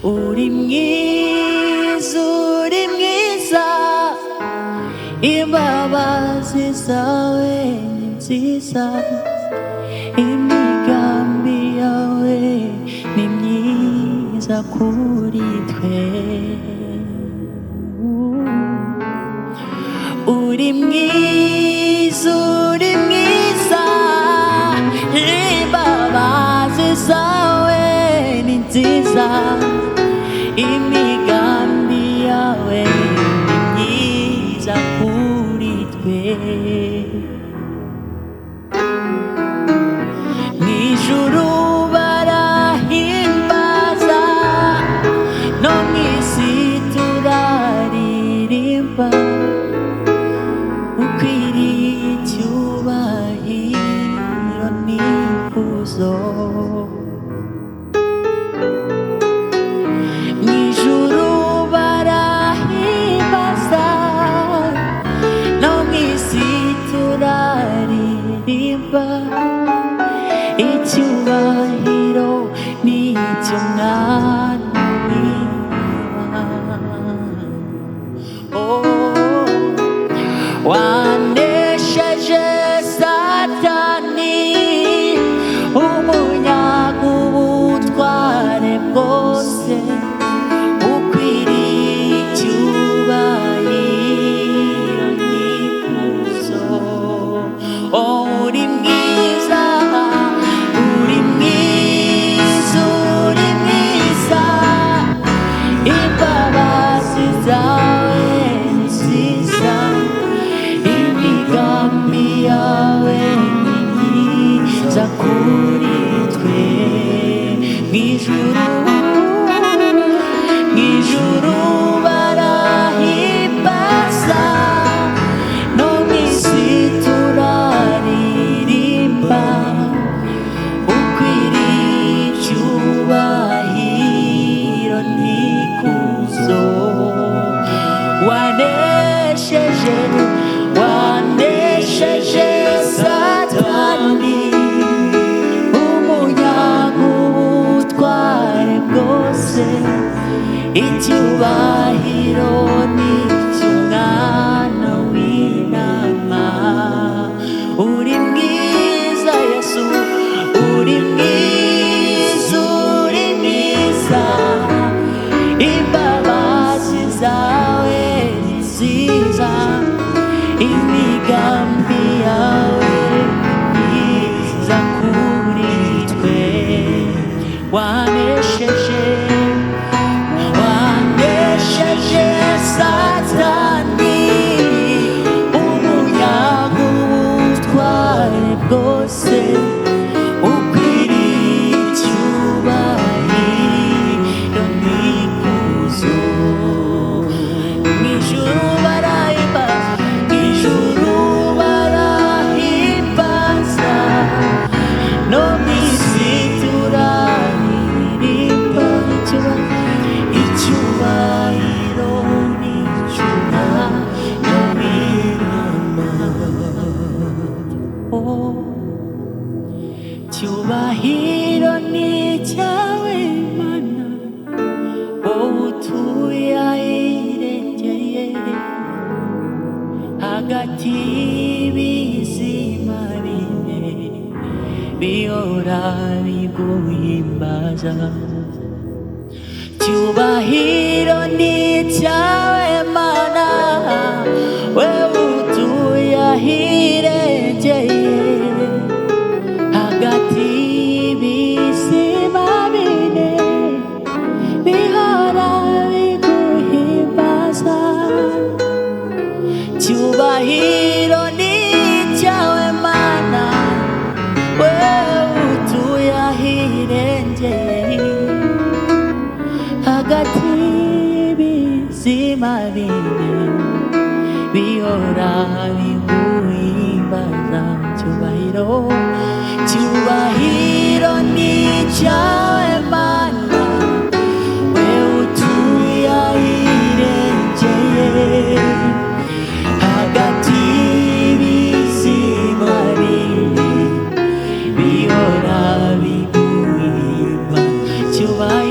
uri mwiza, uri mwiza, imbabazi zawe ni nziza, imigambi yawe ni myiza kuri twe. Uri mwiza, uri mwiza, imbabazi zawe ni nziza, imigambi yawe ni myiza kuri twe. Mw'ijuru barahimbaza, no mw'isi turaririmba, ukwiriye icyubahiro n'ikuzo. Mw'ijuru barahimbaza, no mw'isi turaririmba, icyubahiro ni icy'Umwana w'Imana. Wanesheje Satani, umunyaga ubutware bwose, ukwiriye icyubahiro n'ikuzo. Uri mwiza, uri mwiza, uri mwiza, imbabazi zawe ni nziza, imigambi yawe ni myiza kuri twe. Mw'ijuru barahimbaza, no mw'isi turaririmba, ukwiriye icyubahiro n'ikuzo. Wanesheje, wanesheje Satani, umunyaga ubutware bwose, icyubahiro ni icy'Umwana w'Intama. Uri mwiza Yesu, uri mwiza, uri mwiza, imbabazi zawe ni nziza, imigambi yawe ni myiza kuri twe. Wanesheje, wanesheje Satani, umunyaga ubutware bwose, ukwiriye icyubahiro n'ikuzo. Mw'ijuru barahimbaza, mw'ijuru barahimbaza, no mw'isi turaririmba, icyubahiro ni icy'Umwana w'Intama. Icyubahiro ni icyawe Mana, wowe utuye ahirengeye, hagati y'ibizima bine bihora biguhimbaza. Icyubahiro ni icyawe Mana, wowe utuye ahirengeye, hagati y'ibizima bine bihora biguhimbaza. Icyubahiro ni icyawe Mana, wowe utuye ahirengeye, hagati y'ibizima bine bihora biguhimbaza. Icyubahiro, icyubahiro ni icyawe Mana, wowe utuye ahirengeye, hagati y'ibizima bine bihora biguhimbaza. Icyubahiro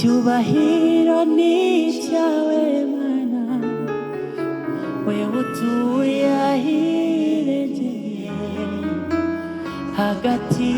icyubahiro ni icyawe Mana, wewe utuye ahirengeye hagati